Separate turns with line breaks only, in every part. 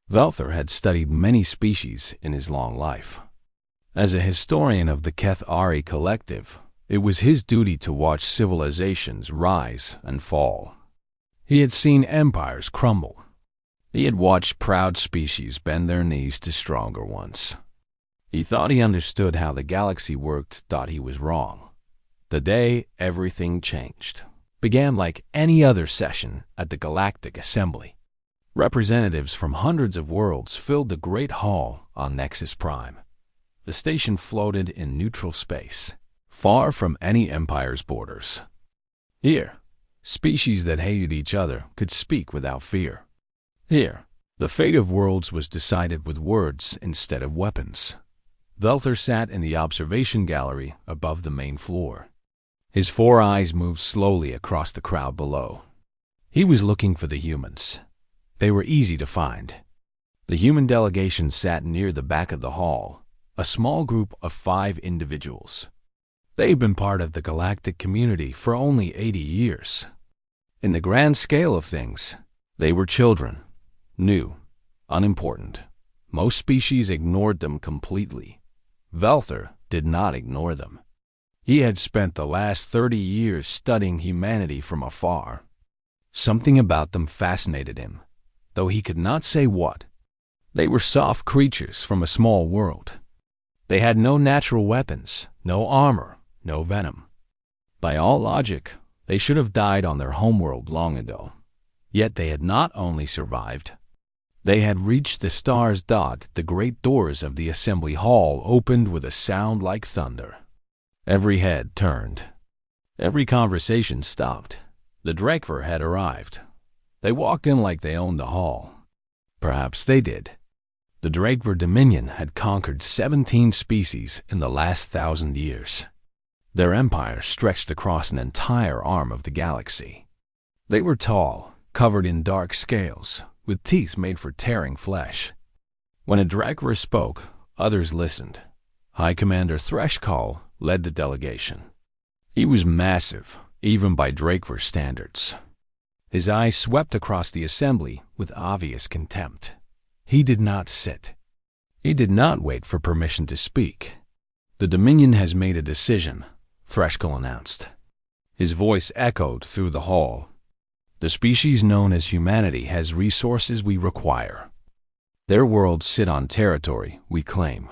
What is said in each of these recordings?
Velther had studied many species in his long life. As a historian of the Keth-Ari collective, it was his duty to watch civilizations rise and fall. He had seen empires crumble. He had watched proud species bend their knees to stronger ones. He thought he understood how the galaxy worked, thought he was wrong. The day everything changed began like any other session at the Galactic Assembly. Representatives from hundreds of worlds filled the great hall on Nexus Prime. The station floated in neutral space, far from any empire's borders. Here, species that hated each other could speak without fear. Here, the fate of worlds was decided with words instead of weapons. Velther sat in the observation gallery above the main floor. His four eyes moved slowly across the crowd below. He was looking for the humans. They were easy to find. The human delegation sat near the back of the hall, a small group of 5 individuals. They'd been part of the galactic community for only 80 years. In the grand scale of things, they were children, new, unimportant. Most species ignored them completely. Velther did not ignore them. He had spent the last 30 years studying humanity from afar. Something about them fascinated him, though he could not say what. They were soft creatures from a small world. They had no natural weapons, no armor, no venom. By all logic, they should have died on their homeworld long ago. Yet they had not only survived. They had reached the stars. The great doors of the assembly hall opened with a sound like thunder. Every head turned. Every conversation stopped. The Drakvar had arrived. They walked in like they owned the hall. Perhaps they did. The Drakvar Dominion had conquered 17 species in the last 1,000 years. Their empire stretched across an entire arm of the galaxy. They were tall, covered in dark scales, with teeth made for tearing flesh. When a Drakvar spoke, others listened. High Commander Threshkal led the delegation. He was massive, even by Drakvar standards. His eyes swept across the assembly with obvious contempt. He did not sit. He did not wait for permission to speak. "The Dominion has made a decision," Threshkal announced. His voice echoed through the hall. "The species known as humanity has resources we require. Their worlds sit on territory we claim.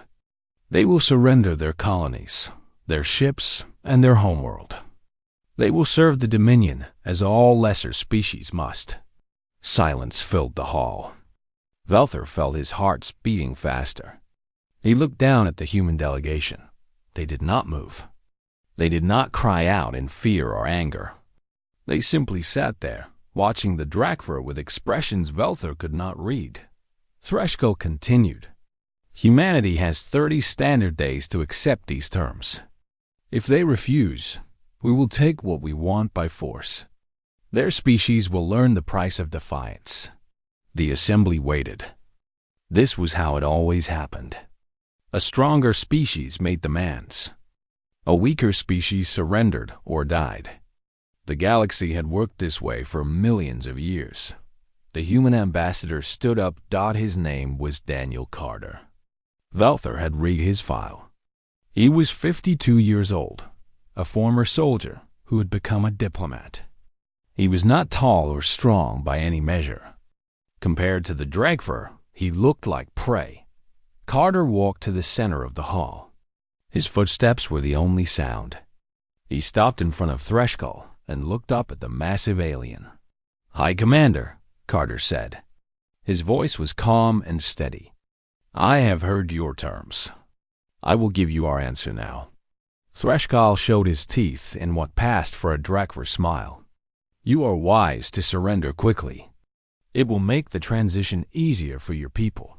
They will surrender their colonies, their ships, and their homeworld. They will serve the Dominion as all lesser species must." Silence filled the hall. Velther felt his heart beating faster. He looked down at the human delegation. They did not move. They did not cry out in fear or anger. They simply sat there, watching the Drakvar with expressions Velther could not read. Threshkal continued. "Humanity has 30 standard days to accept these terms. If they refuse, we will take what we want by force. Their species will learn the price of defiance." The assembly waited. This was how it always happened. A stronger species made demands. A weaker species surrendered or died. The galaxy had worked this way for millions of years. The human ambassador stood up. His name was Daniel Carter. Velther had read his file. He was 52 years old, a former soldier who had become a diplomat. He was not tall or strong by any measure. Compared to the Drakvar, he looked like prey. Carter walked to the center of the hall. His footsteps were the only sound. He stopped in front of Threshkal and looked up at the massive alien. "High Commander," Carter said. His voice was calm and steady. "I have heard your terms. I will give you our answer now." Threshkal showed his teeth in what passed for a Drakvar smile. "You are wise to surrender quickly. It will make the transition easier for your people."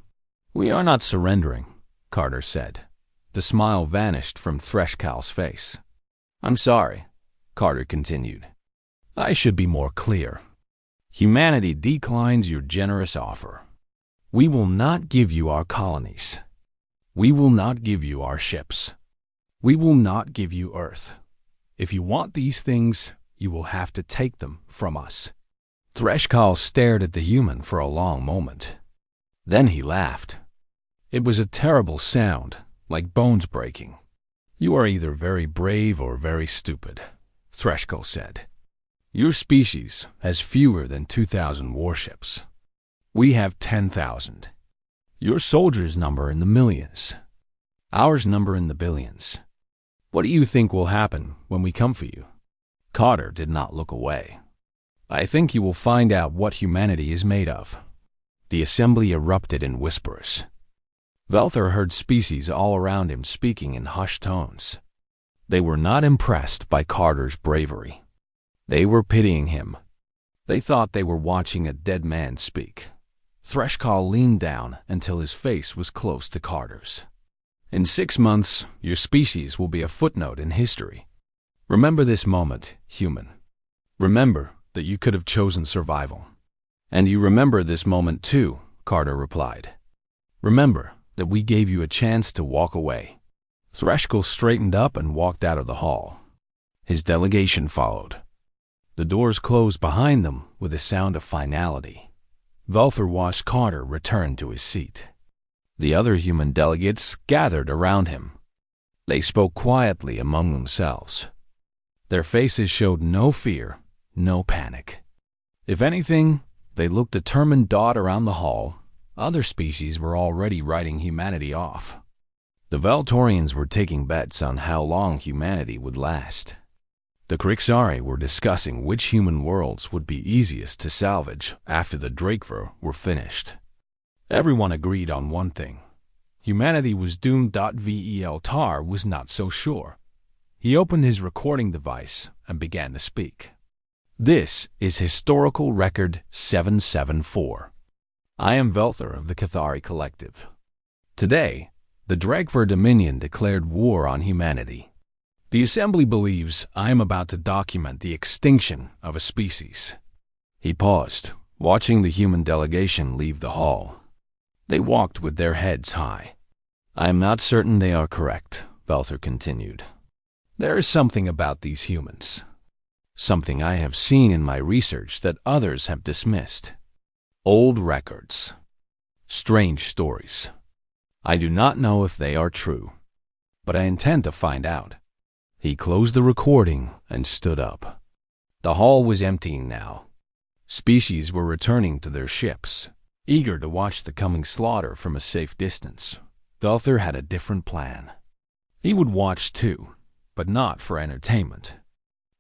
"We are not surrendering," Carter said. The smile vanished from Threshkal's face. "I'm sorry," Carter continued. "I should be more clear. Humanity declines your generous offer. We will not give you our colonies. We will not give you our ships. We will not give you Earth. If you want these things, you will have to take them from us." Threshkal stared at the human for a long moment. Then he laughed. It was a terrible sound, like bones breaking. "You are either very brave or very stupid," Threshkull said. "Your species has fewer than 2,000 warships. We have 10,000. Your soldiers number in the millions. Ours number in the billions. What do you think will happen when we come for you?" Carter did not look away. "I think you will find out what humanity is made of." The assembly erupted in whispers. Velther heard species all around him speaking in hushed tones. They were not impressed by Carter's bravery. They were pitying him. They thought they were watching a dead man speak. Threshkull leaned down until his face was close to Carter's. "In 6 months, your species will be a footnote in history. Remember this moment, human. Remember that you could have chosen survival." "And you remember this moment too," Carter replied. "Remember that we gave you a chance to walk away." Threshkull straightened up and walked out of the hall. His delegation followed. The doors closed behind them with a sound of finality. Velther watched Carter return to his seat. The other human delegates gathered around him. They spoke quietly among themselves. Their faces showed no fear, no panic. If anything, they looked determined. Around the hall, other species were already writing humanity off. The Veltorians were taking bets on how long humanity would last. The Krixari were discussing which human worlds would be easiest to salvage after the Drakver were finished. Everyone agreed on one thing. Humanity was doomed. Vel Tar was not so sure. He opened his recording device and began to speak. "This is Historical Record 774. I am Velther of the Cathari Collective. Today, the Drakver Dominion declared war on humanity. The Assembly believes I am about to document the extinction of a species." He paused, watching the human delegation leave the hall. They walked with their heads high. "I am not certain they are correct," Velther continued. "There is something about these humans. Something I have seen in my research that others have dismissed. Old records. Strange stories. I do not know if they are true, but I intend to find out." He closed the recording and stood up. The hall was emptying now. Species were returning to their ships, eager to watch the coming slaughter from a safe distance. Velther had a different plan. He would watch too, but not for entertainment.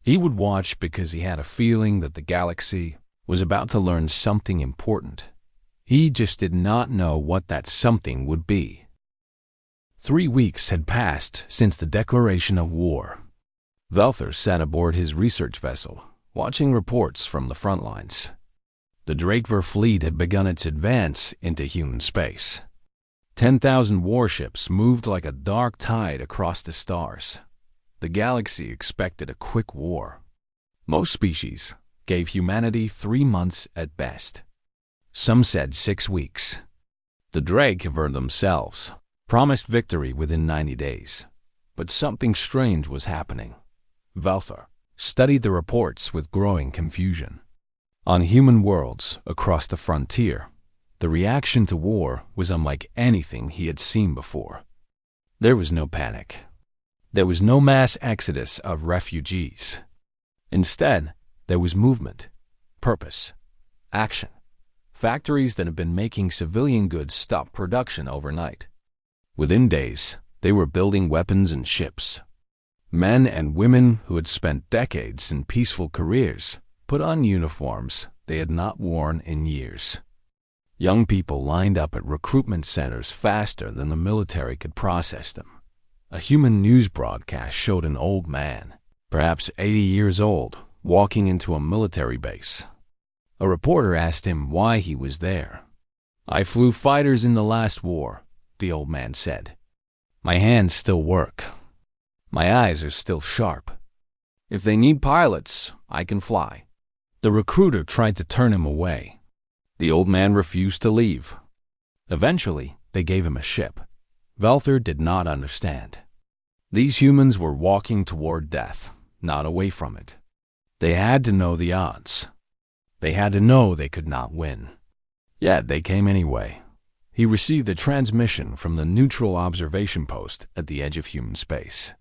He would watch because he had a feeling that the galaxy was about to learn something important. He just did not know what that something would be. 3 weeks had passed since the declaration of war. Velther sat aboard his research vessel, watching reports from the front lines. The Drakver fleet had begun its advance into human space. 10,000 warships moved like a dark tide across the stars. The galaxy expected a quick war. Most species gave humanity 3 months at best. Some said 6 weeks. The Drakver themselves promised victory within 90 days. But something strange was happening. Velther studied the reports with growing confusion. On human worlds across the frontier, the reaction to war was unlike anything he had seen before. There was no panic. There was no mass exodus of refugees. Instead, there was movement, purpose, action. Factories that had been making civilian goods stopped production overnight. Within days, they were building weapons and ships. Men and women who had spent decades in peaceful careers put on uniforms they had not worn in years. Young people lined up at recruitment centers faster than the military could process them. A human news broadcast showed an old man, perhaps 80 years old, walking into a military base. A reporter asked him why he was there. "I flew fighters in the last war," the old man said. "My hands still work. My eyes are still sharp. If they need pilots, I can fly." The recruiter tried to turn him away. The old man refused to leave. Eventually, they gave him a ship. Velther did not understand. These humans were walking toward death, not away from it. They had to know the odds. They had to know they could not win. Yet they came anyway. He received a transmission from the neutral observation post at the edge of human space.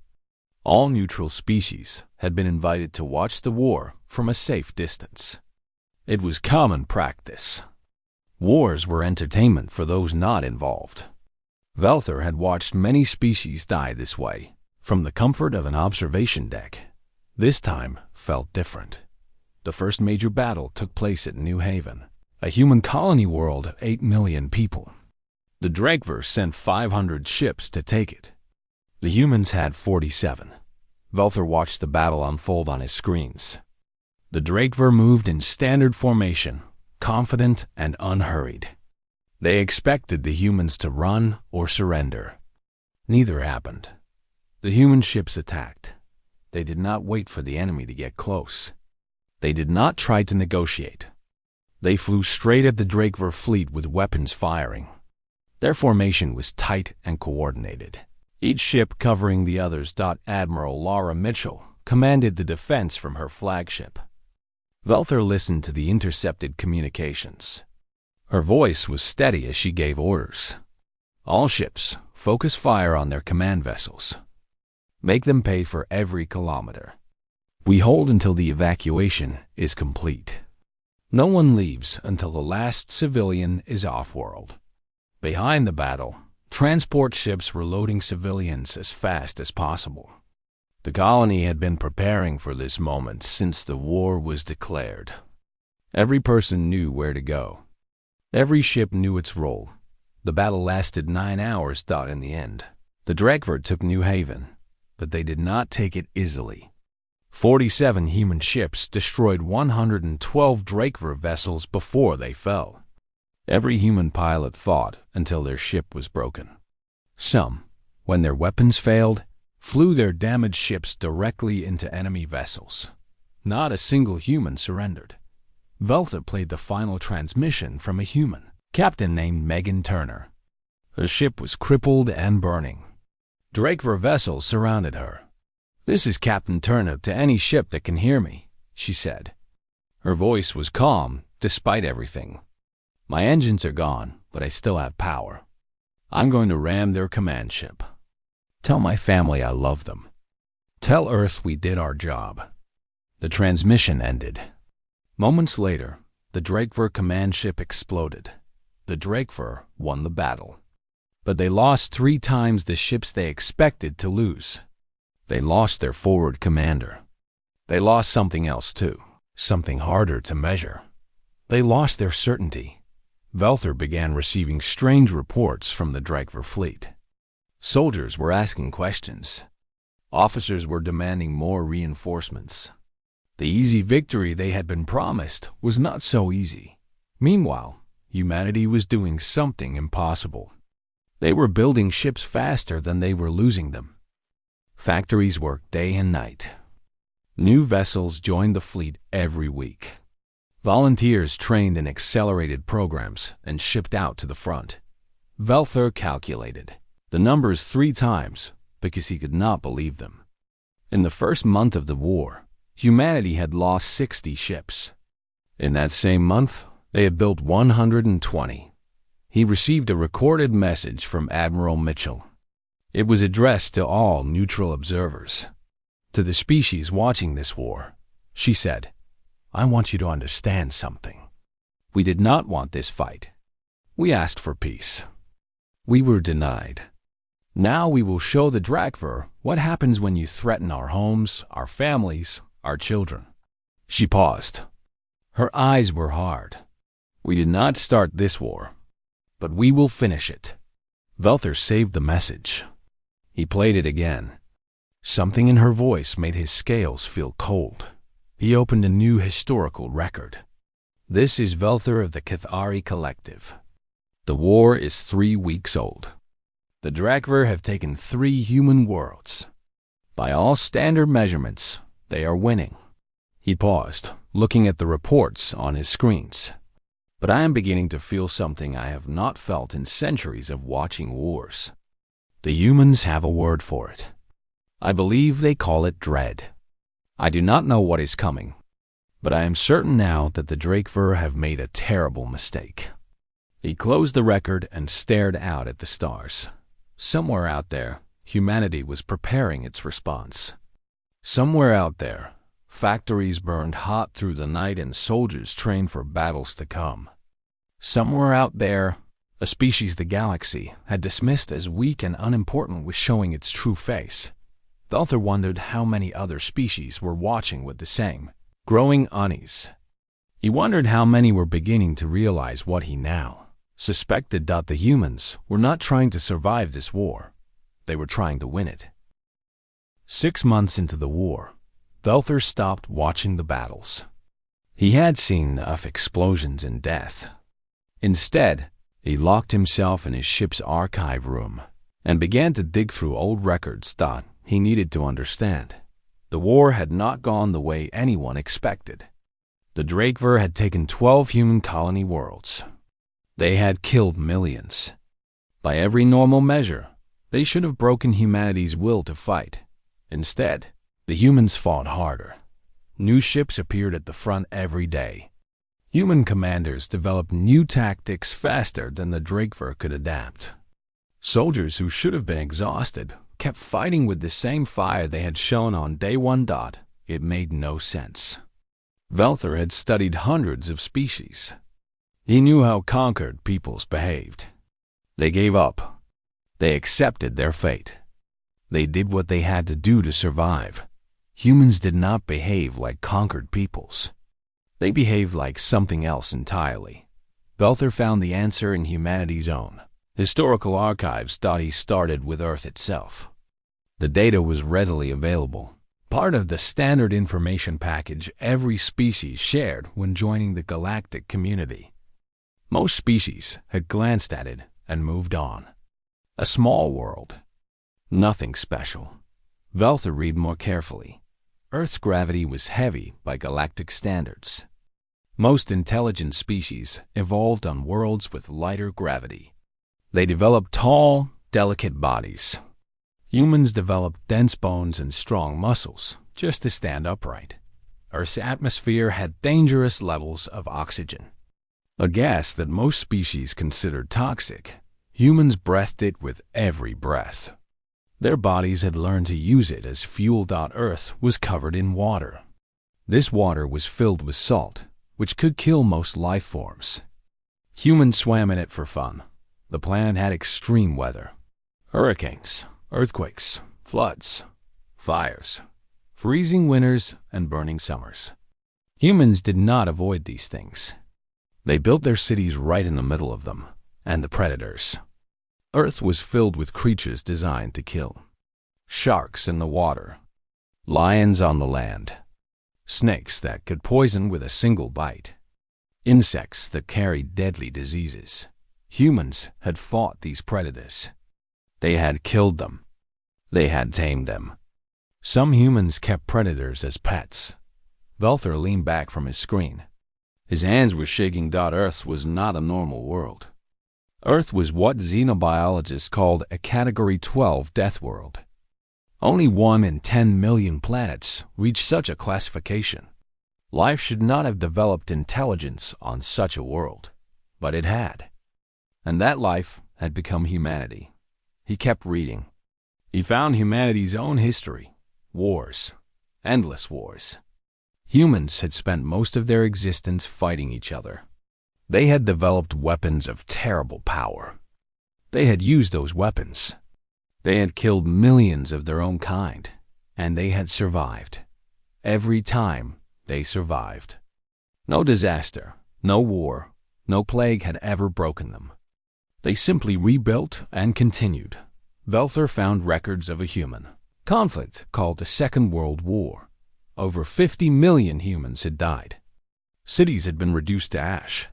All neutral species had been invited to watch the war from a safe distance. It was common practice. Wars were entertainment for those not involved. Velther had watched many species die this way, from the comfort of an observation deck. This time felt different. The first major battle took place at New Haven, a human colony world of 8 million people. The Drakver sent 500 ships to take it. The humans had 47. Velther watched the battle unfold on his screens. The Drakver moved in standard formation, confident and unhurried. They expected the humans to run or surrender. Neither happened. The human ships attacked. They did not wait for the enemy to get close. They did not try to negotiate. They flew straight at the Drakver fleet with weapons firing. Their formation was tight and coordinated. Each ship covering the others. Admiral Laura Mitchell commanded the defense from her flagship. Velther listened to the intercepted communications. Her voice was steady as she gave orders. All ships, focus fire on their command vessels. Make them pay for every kilometer. We hold until the evacuation is complete. No one leaves until the last civilian is off-world. Behind the battle, transport ships were loading civilians as fast as possible. The colony had been preparing for this moment since the war was declared. Every person knew where to go. Every ship knew its role. The battle lasted 9 hours. In the end, the Drakver took New Haven, but they did not take it easily. 47 human ships destroyed 112 Drakver vessels before they fell. Every human pilot fought until their ship was broken. Some, when their weapons failed, flew their damaged ships directly into enemy vessels. Not a single human surrendered. Velther played the final transmission from a human, captain named Megan Turner. Her ship was crippled and burning. Drakver vessels surrounded her. "This is Captain Turner to any ship that can hear me," she said. Her voice was calm despite everything. "My engines are gone, but I still have power. I'm going to ram their command ship. Tell my family I love them. Tell Earth we did our job." The transmission ended. Moments later, the Drakver command ship exploded. The Drakver won the battle. But they lost 3 times the ships they expected to lose. They lost their forward commander. They lost something else too, something harder to measure. They lost their certainty. Velther began receiving strange reports from the Drakver fleet. Soldiers were asking questions. Officers were demanding more reinforcements. The easy victory they had been promised was not so easy. Meanwhile, humanity was doing something impossible. They were building ships faster than they were losing them. Factories worked day and night. New vessels joined the fleet every week. Volunteers trained in accelerated programs and shipped out to the front. Velther calculated the numbers 3 times because he could not believe them. In the first month of the war, humanity had lost 60 ships. In that same month, they had built 120. He received a recorded message from Admiral Mitchell. It was addressed to all neutral observers. To the species watching this war, she said, "I want you to understand something. We did not want this fight. We asked for peace. We were denied. Now we will show the Drakver what happens when you threaten our homes, our families, our children." She paused. Her eyes were hard. "We did not start this war, but we will finish it." Velther saved the message. He played it again. Something in her voice made his scales feel cold. He opened a new historical record. "This is Velther of the Cathari Collective. The war is 3 weeks old. The Drakver have taken 3 human worlds. By all standard measurements, they are winning." He paused, looking at the reports on his screens. "But I am beginning to feel something I have not felt in centuries of watching wars. The humans have a word for it. I believe they call it dread. I do not know what is coming, but I am certain now that the Drakver have made a terrible mistake. He closed the record and stared out at the stars. Somewhere out there, humanity was preparing its response. Somewhere out there, factories burned hot through the night and soldiers trained for battles to come. Somewhere out there, a species the galaxy had dismissed as weak and unimportant was showing its true face. The author wondered how many other species were watching with the same growing unease. He wondered how many were beginning to realize what he now suspected, that the humans were not trying to survive this war. They were trying to win it. 6 months into the war, the author stopped watching the battles. He had seen enough explosions and death. Instead, he locked himself in his ship's archive room and began to dig through old records that he needed to understand. The war had not gone the way anyone expected. The Drakver had taken 12 human colony worlds. They had killed millions. By every normal measure, they should have broken humanity's will to fight. Instead, the humans fought harder. New ships appeared at the front every day. Human commanders developed new tactics faster than the Drakver could adapt. Soldiers who should have been exhausted kept fighting with the same fire they had shown on day one. It made no sense. Velther had studied hundreds of species. He knew how conquered peoples behaved. They gave up. They accepted their fate. They did what they had to do to survive. Humans did not behave like conquered peoples. They behaved like something else entirely. Velther found the answer in humanity's own historical archives. He started with Earth itself. The data was readily available, part of the standard information package every species shared when joining the galactic community. Most species had glanced at it and moved on. A small world. Nothing special. Velther read more carefully. Earth's gravity was heavy by galactic standards. Most intelligent species evolved on worlds with lighter gravity. They developed tall, delicate bodies. Humans developed dense bones and strong muscles just to stand upright. Earth's atmosphere had dangerous levels of oxygen, a gas that most species considered toxic. Humans breathed it with every breath. Their bodies had learned to use it as fuel. Earth was covered in water. This water was filled with salt, which could kill most life forms. Humans swam in it for fun. The planet had extreme weather. Hurricanes, earthquakes, floods, fires, freezing winters, and burning summers. Humans did not avoid these things. They built their cities right in the middle of them, and the predators. Earth was filled with creatures designed to kill. Sharks in the water, lions on the land, snakes that could poison with a single bite, insects that carried deadly diseases. Humans had fought these predators. They had killed them. They had tamed them. Some humans kept predators as pets. Velther leaned back from his screen. His hands were shaking. Earth was not a normal world. Earth was what xenobiologists called a Category 12 death world. Only 1 in 10 million planets reach such a classification. Life should not have developed intelligence on such a world, but it had. And that life had become humanity. He kept reading. He found humanity's own history, wars, endless wars. Humans had spent most of their existence fighting each other. They had developed weapons of terrible power. They had used those weapons. They had killed millions of their own kind, and they had survived. Every time they survived. No disaster, no war, no plague had ever broken them. They simply rebuilt and continued. Velther found records of a human conflict called the Second World War. Over 50 million humans had died. Cities had been reduced to ash.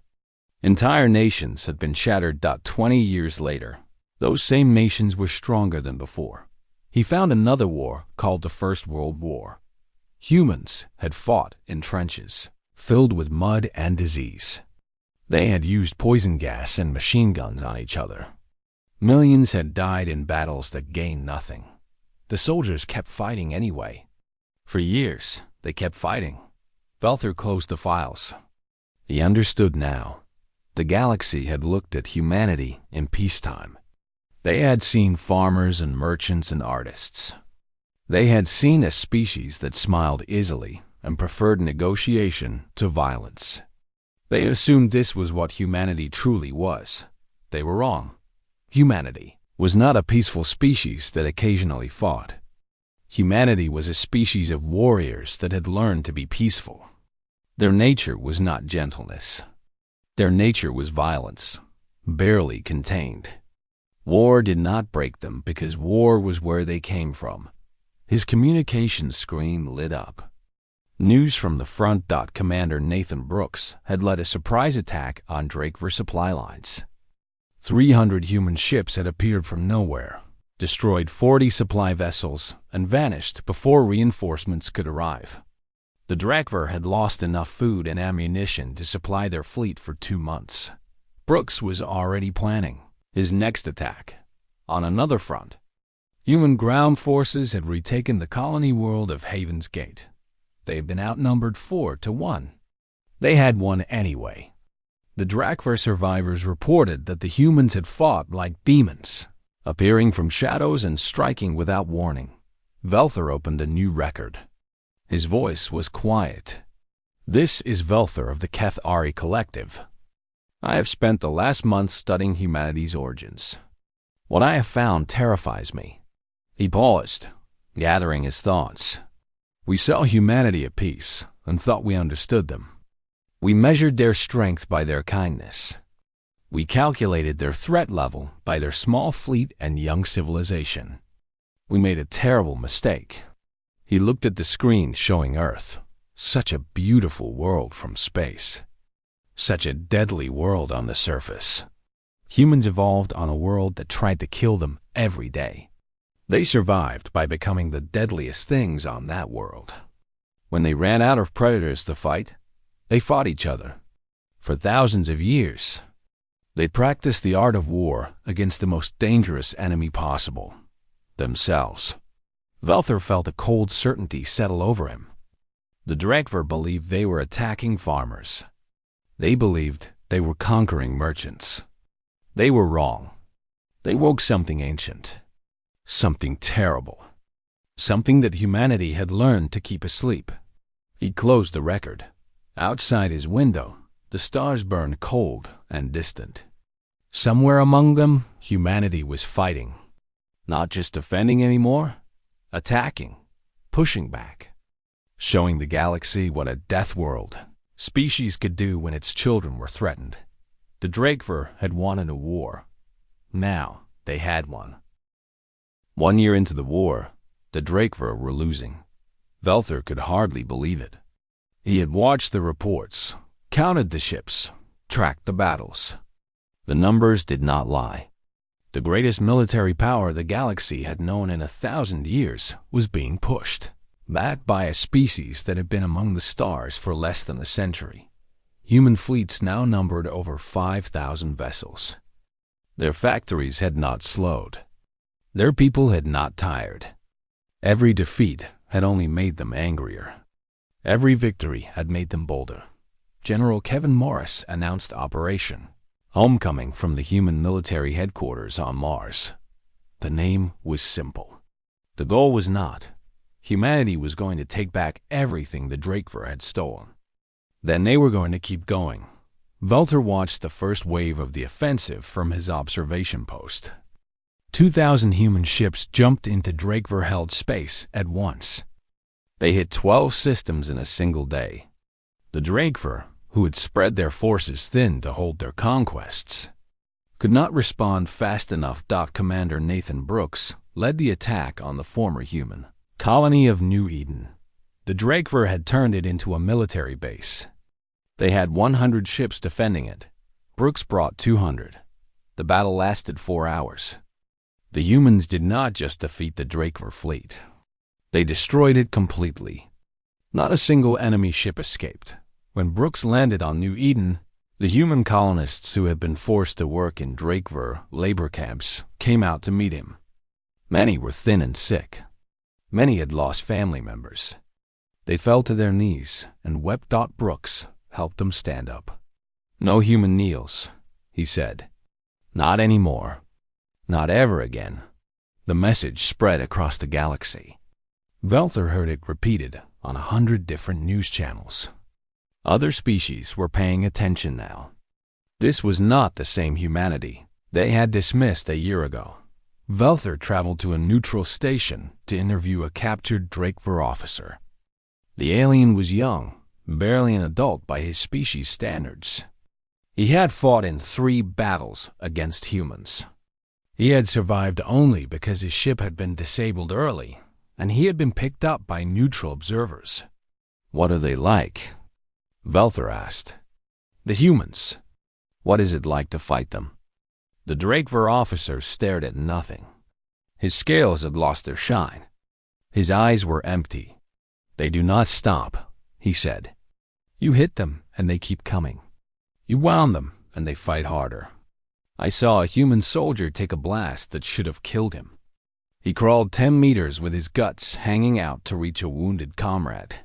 Entire nations had been shattered. 20 years later, those same nations were stronger than before. He found another war called the First World War. Humans had fought in trenches filled with mud and disease. They had used poison gas and machine guns on each other. Millions had died in battles that gained nothing. The soldiers kept fighting anyway. For years, they kept fighting. Velther closed the files. He understood now. The galaxy had looked at humanity in peacetime. They had seen farmers and merchants and artists. They had seen a species that smiled easily and preferred negotiation to violence. They assumed this was what humanity truly was. They were wrong. Humanity was not a peaceful species that occasionally fought. Humanity was a species of warriors that had learned to be peaceful. Their nature was not gentleness. Their nature was violence, barely contained. War did not break them because war was where they came from. His communication screen lit up. News from the front. Commander Nathan Brooks had led a surprise attack on Drakver supply lines. 300 human ships had appeared from nowhere, destroyed 40 supply vessels, and vanished before reinforcements could arrive. The Drakver had lost enough food and ammunition to supply their fleet for 2 months. Brooks was already planning his next attack. On another front, human ground forces had retaken the colony world of Haven's Gate. They had been outnumbered 4-1. They had won anyway. The Drakver survivors reported that the humans had fought like demons, appearing from shadows and striking without warning. Velthor opened a new record. His voice was quiet. This is Velthor of the HFY Collective. I have spent the last month studying humanity's origins. What I have found terrifies me. He paused, gathering his thoughts. We saw humanity at peace and thought we understood them. We measured their strength by their kindness. We calculated their threat level by their small fleet and young civilization. We made a terrible mistake. He looked at the screen showing Earth. Such a beautiful world from space. Such a deadly world on the surface. Humans evolved on a world that tried to kill them every day. They survived by becoming the deadliest things on that world. When they ran out of predators to fight, they fought each other. For thousands of years, they practiced the art of war against the most dangerous enemy possible, themselves. Velthor felt a cold certainty settle over him. The Drakver believed they were attacking farmers. They believed they were conquering merchants. They were wrong. They woke something ancient, something terrible, something that humanity had learned to keep asleep. He closed the record. Outside his window, the stars burned cold and distant. Somewhere among them, humanity was fighting. Not just defending anymore, attacking, pushing back, showing the galaxy what a death world species could do when its children were threatened. The Drakver had wanted a war. Now they had one. 1 year into the war, the Drakver were losing. Velthor could hardly believe it. He had watched the reports, counted the ships, tracked the battles. The numbers did not lie. The greatest military power the galaxy had known in 1,000 years was being pushed, backed by a species that had been among the stars for less than a century. Human fleets now numbered over 5,000 vessels. Their factories had not slowed. Their people had not tired. Every defeat had only made them angrier. Every victory had made them bolder. General Kevin Morris announced Operation Homecoming from the human military headquarters on Mars. The name was simple. The goal was not. Humanity was going to take back everything the Drakver had stolen. Then they were going to keep going. Velthor watched the first wave of the offensive from his observation post. 2,000 human ships jumped into Drakver-held space at once. They hit 12 systems in a single day. The Drakver, who had spread their forces thin to hold their conquests, could not respond fast enough. Commander Nathan Brooks led the attack on the former human colony of New Eden. The Drakver had turned it into a military base. They had 100 ships defending it. Brooks brought 200. The battle lasted 4 hours. The humans did not just defeat the Drakver fleet. They destroyed it completely. Not a single enemy ship escaped. When Brooks landed on New Eden, the human colonists who had been forced to work in Drakver labor camps came out to meet him. Many were thin and sick. Many had lost family members. They fell to their knees and wept. Brooks helped them stand up. No human kneels, he said. Not anymore. Not ever again. The message spread across the galaxy. Velther heard it repeated on 100 different news channels. Other species were paying attention now. This was not the same humanity they had dismissed a year ago. Velther traveled to a neutral station to interview a captured Drakevor officer. The alien was young, barely an adult by his species standards. He had fought in 3 battles against humans. He had survived only because his ship had been disabled early, and he had been picked up by neutral observers. What are they like? Velther asked. The humans. What is it like to fight them? The Drakevor officer stared at nothing. His scales had lost their shine. His eyes were empty. They do not stop, he said. You hit them, and they keep coming. You wound them, and they fight harder. I saw a human soldier take a blast that should have killed him. He crawled 10 meters with his guts hanging out to reach a wounded comrade.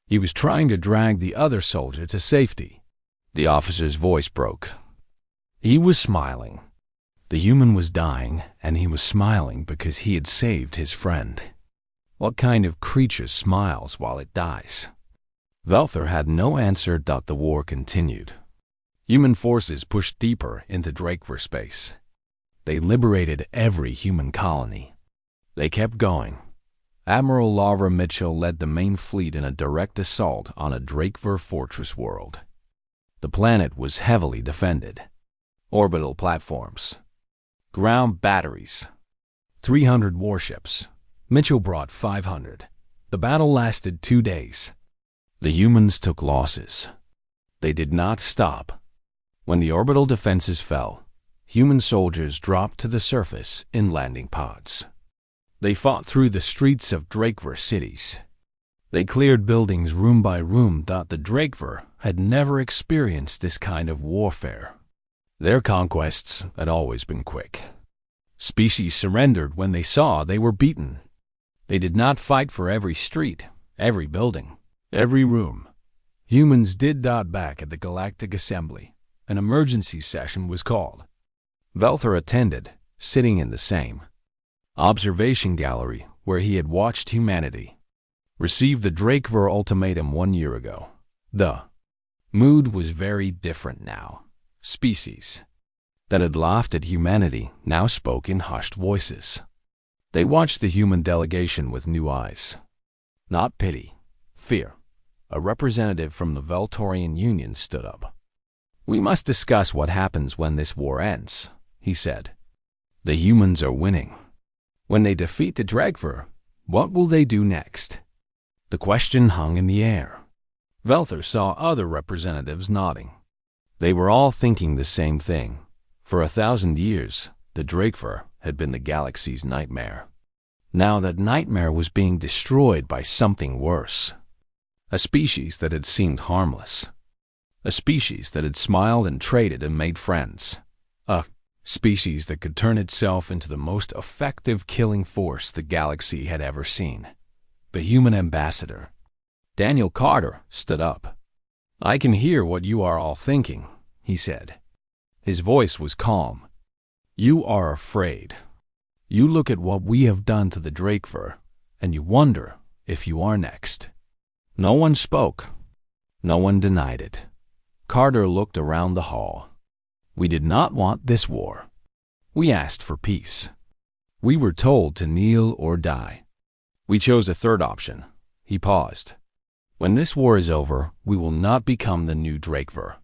He was trying to drag the other soldier to safety. The officer's voice broke. He was smiling. The human was dying, and he was smiling because he had saved his friend. What kind of creature smiles while it dies? Velther had no answer. The war continued. Human forces pushed deeper into Drakevor space. They liberated every human colony. They kept going. Admiral Laura Mitchell led the main fleet in a direct assault on a Drakevor fortress world. The planet was heavily defended. Orbital platforms. Ground batteries. 300 warships. Mitchell brought 500. The battle lasted 2 days. The humans took losses. They did not stop. When the orbital defenses fell, human soldiers dropped to the surface in landing pods. They fought through the streets of Drakevor cities. They cleared buildings room by room. The Drakevor had never experienced this kind of warfare. Their conquests had always been quick. Species surrendered when they saw they were beaten. They did not fight for every street, every building, every room. Humans did. Back at the Galactic Assembly, an emergency session was called. Velther attended, sitting in the same observation gallery where he had watched humanity receive the Drakevor ultimatum 1 year ago. The mood was very different now. Species that had laughed at humanity now spoke in hushed voices. They watched the human delegation with new eyes. Not pity, fear. A representative from the Veltorian Union stood up. We must discuss what happens when this war ends, he said. The humans are winning. When they defeat the Drakevor, what will they do next? The question hung in the air. Velther saw other representatives nodding. They were all thinking the same thing. For 1,000 years, the Drakevor had been the galaxy's nightmare. Now that nightmare was being destroyed by something worse. A species that had seemed harmless. A species that had smiled and traded and made friends. A species that could turn itself into the most effective killing force the galaxy had ever seen. The human ambassador. Daniel Carter stood up. I can hear what you are all thinking, he said. His voice was calm. You are afraid. You look at what we have done to the Drakevor, and you wonder if you are next. No one spoke. No one denied it. Carter looked around the hall. We did not want this war. We asked for peace. We were told to kneel or die. We chose a third option. He paused. When this war is over, we will not become the new Drakevor.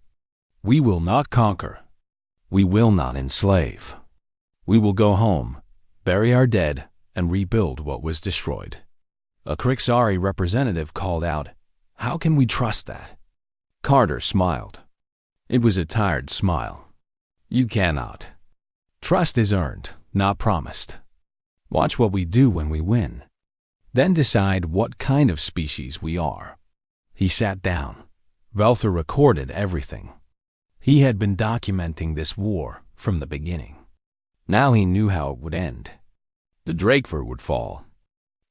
We will not conquer. We will not enslave. We will go home, bury our dead, and rebuild what was destroyed. A Krixari representative called out, How can we trust that? Carter smiled. It was a tired smile. You cannot. Trust is earned, not promised. Watch what we do when we win. Then decide what kind of species we are. He sat down. Velther recorded everything. He had been documenting this war from the beginning. Now he knew how it would end. The Drakevor would fall.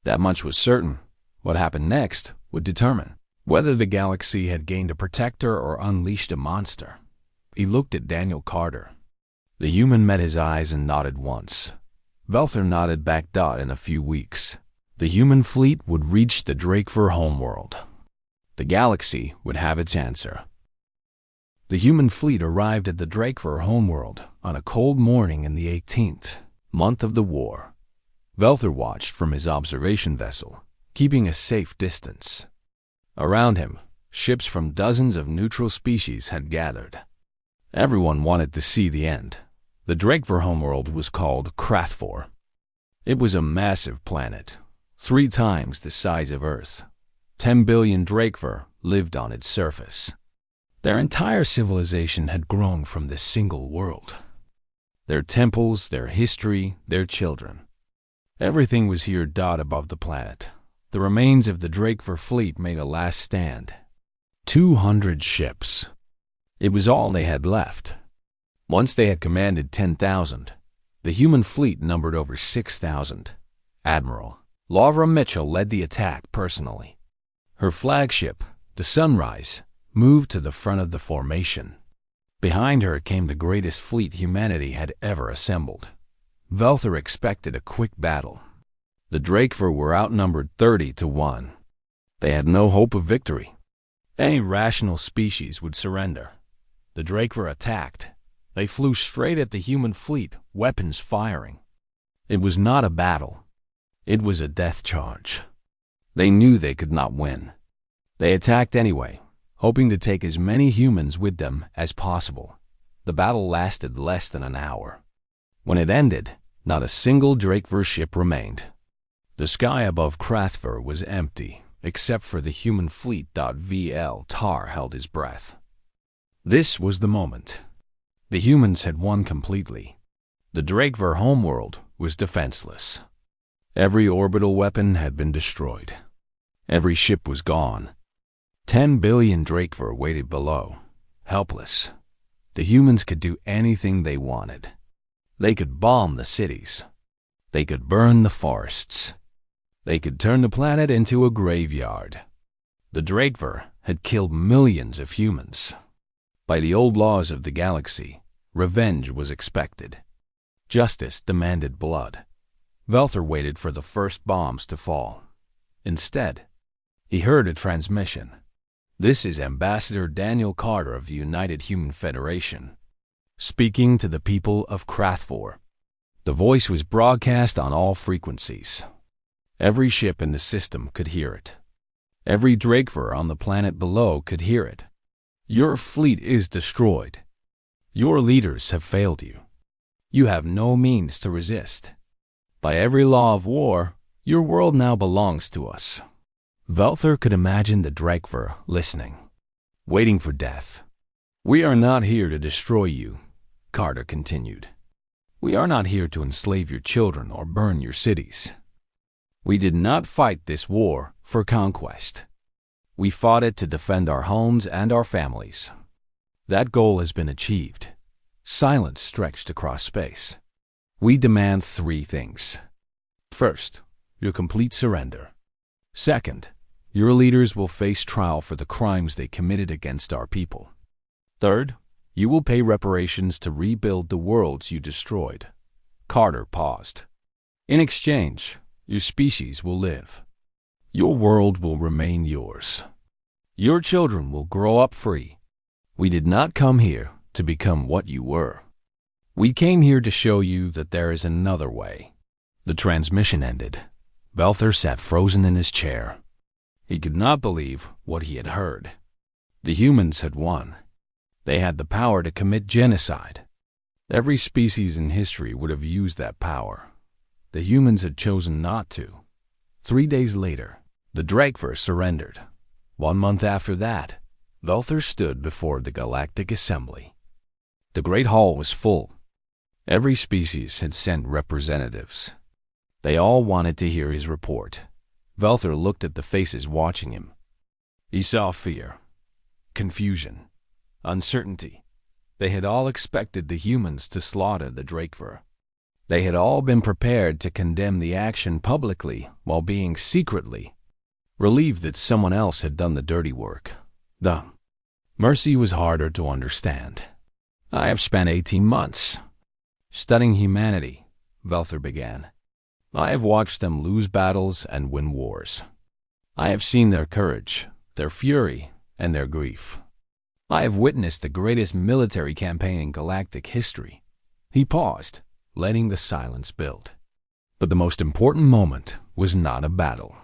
That much was certain. What happened next would determine whether the galaxy had gained a protector or unleashed a monster. He looked at Daniel Carter. The human met his eyes and nodded once. Velther nodded back. In a few weeks, the human fleet would reach the HFY homeworld. The galaxy would have its answer. The human fleet arrived at the HFY homeworld on a cold morning in the 18th month of the war. Velther watched from his observation vessel, keeping a safe distance. Around him, ships from dozens of neutral species had gathered. Everyone wanted to see the end. The HFY homeworld was called Krathfor. It was a massive planet, 3 times the size of Earth. 10 billion HFY lived on its surface. Their entire civilization had grown from this single world. Their temples, their history, their children. Everything was here. Above the planet, the remains of the HFY fleet made a last stand. 200 ships. It was all they had left. Once they had commanded 10,000, the human fleet numbered over 6,000. Admiral Laura Mitchell led the attack personally. Her flagship, the Sunrise, moved to the front of the formation. Behind her came the greatest fleet humanity had ever assembled. Velther expected a quick battle. The HFY were outnumbered 30-1. They had no hope of victory. Any rational species would surrender. The HFY attacked. They flew straight at the human fleet, weapons firing. It was not a battle. It was a death charge. They knew they could not win. They attacked anyway, hoping to take as many humans with them as possible. The battle lasted less than an hour. When it ended, not a single HFY ship remained. The sky above Krathfor was empty, except for the human fleet. VL Tar held his breath. This was the moment. The humans had won completely. The HFY homeworld was defenseless. Every orbital weapon had been destroyed. Every ship was gone. 10 billion HFY waited below, helpless. The humans could do anything they wanted. They could bomb the cities. They could burn the forests. They could turn the planet into a graveyard. The HFY had killed millions of humans. By the old laws of the galaxy, revenge was expected. Justice demanded blood. Velther waited for the first bombs to fall. Instead, he heard a transmission. "This is Ambassador Daniel Carter of the United Human Federation, speaking to the people of Krathfor." The voice was broadcast on all frequencies. Every ship in the system could hear it. Every HFY on the planet below could hear it. "Your fleet is destroyed. Your leaders have failed you. You have no means to resist. By every law of war, your world now belongs to us." Velther could imagine the HFY listening, waiting for death. "We are not here to destroy you," Carter continued. "We are not here to enslave your children or burn your cities. We did not fight this war for conquest. We fought it to defend our homes and our families. That goal has been achieved." Silence stretched across space. "We demand 3 things. First, your complete surrender. Second, your leaders will face trial for the crimes they committed against our people. Third, you will pay reparations to rebuild the worlds you destroyed." Carter paused. "In exchange, your species will live. Your world will remain yours. Your children will grow up free. We did not come here to become what you were. We came here to show you that there is another way." The transmission ended. Velther sat frozen in his chair. He could not believe what he had heard. The humans had won. They had the power to commit genocide. Every species in history would have used that power. The humans had chosen not to. 3 days later, the HFY surrendered. 1 month after that, Velther stood before the Galactic Assembly. The Great Hall was full. Every species had sent representatives. They all wanted to hear his report. Velther looked at the faces watching him. He saw fear, confusion, uncertainty. They had all expected the humans to slaughter the HFY. They had all been prepared to condemn the action publicly while being secretly relieved that someone else had done the dirty work. The mercy was harder to understand. I have spent 18 months studying humanity, Velther began. I have watched them lose battles and win wars. I have seen their courage, their fury, and their grief. I have witnessed the greatest military campaign in galactic history. He paused, letting the silence build. But the most important moment was not a battle.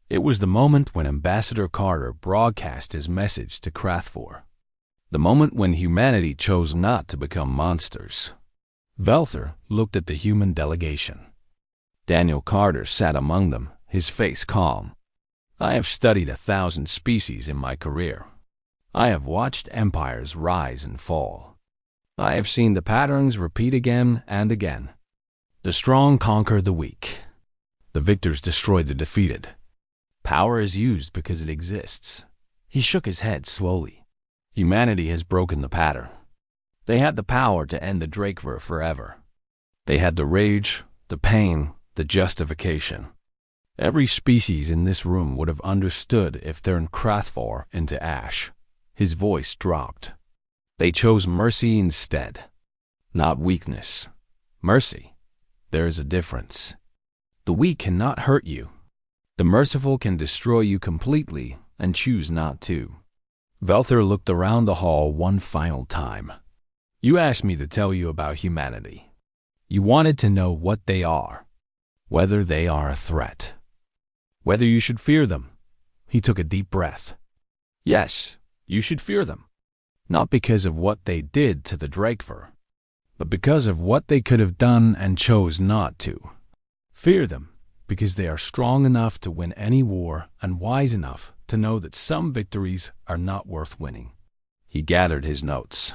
It was the moment when Ambassador Carter broadcast his message to Krathvor. The moment when humanity chose not to become monsters. Velther looked at the human delegation. Daniel Carter sat among them, his face calm. I have studied 1,000 species in my career. I have watched empires rise and fall. I have seen the patterns repeat again and again. The strong conquer the weak. The victors destroy the defeated. Power is used because it exists. He shook his head slowly. Humanity has broken the pattern. They had the power to end the Drakver forever. They had the rage, the pain, the justification. Every species in this room would have understood if turned Krathvor into ash. His voice dropped. They chose mercy instead. Not weakness. Mercy. There is a difference. The weak cannot hurt you. The merciful can destroy you completely and choose not to. Velther looked around the hall one final time. You asked me to tell you about humanity. You wanted to know what they are, whether they are a threat, whether you should fear them. He took a deep breath. Yes, you should fear them. Not because of what they did to the Drakver, but because of what they could have done and chose not to. Fear them because they are strong enough to win any war and wise enough to know that some victories are not worth winning. He gathered his notes.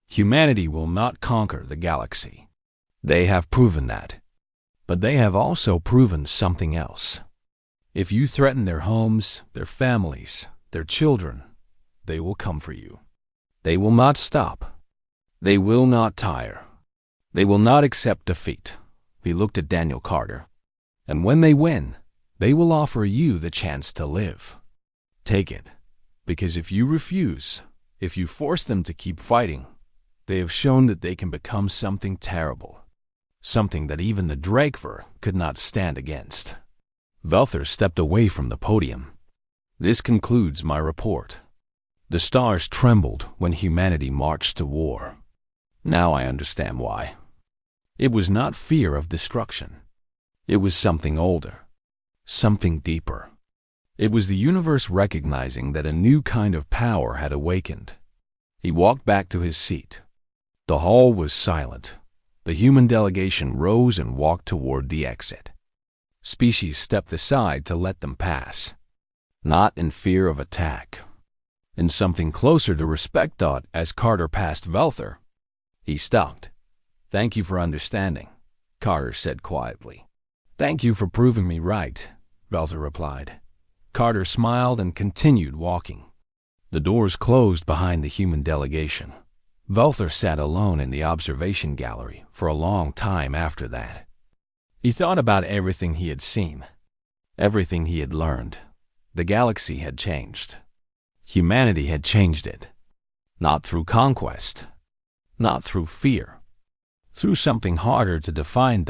Humanity will not conquer the galaxy. They have proven that. But they have also proven something else. If you threaten their homes, their families, their children, they will come for you. They will not stop. They will not tire. They will not accept defeat. He looked at Daniel Carter. And when they win, they will offer you the chance to live. Take it, because if you refuse, if you force them to keep fighting, they have shown that they can become something terrible, something that even the Drakver could not stand against. Velther stepped away from the podium. This concludes my report. The stars trembled when humanity marched to war. Now I understand why. It was not fear of destruction. It was something older, something deeper. It was the universe recognizing that a new kind of power had awakened. He walked back to his seat. The hall was silent. The human delegation rose and walked toward the exit. Species stepped aside to let them pass, not in fear of attack. In something closer to respect thought as Carter passed Velther. He stopped. Thank you for understanding, Carter said quietly. Thank you for proving me right, Velther replied. Carter smiled and continued walking. The doors closed behind the human delegation. Velther sat alone in the observation gallery for a long time after that. He thought about everything he had seen, everything he had learned. The galaxy had changed. Humanity had changed it. Not through conquest, not through fear. Through something harder to define,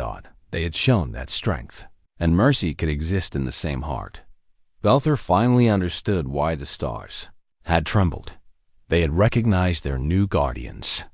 they had shown that strength and mercy could exist in the same heart. Velther finally understood why the stars had trembled. They had recognized their new guardians.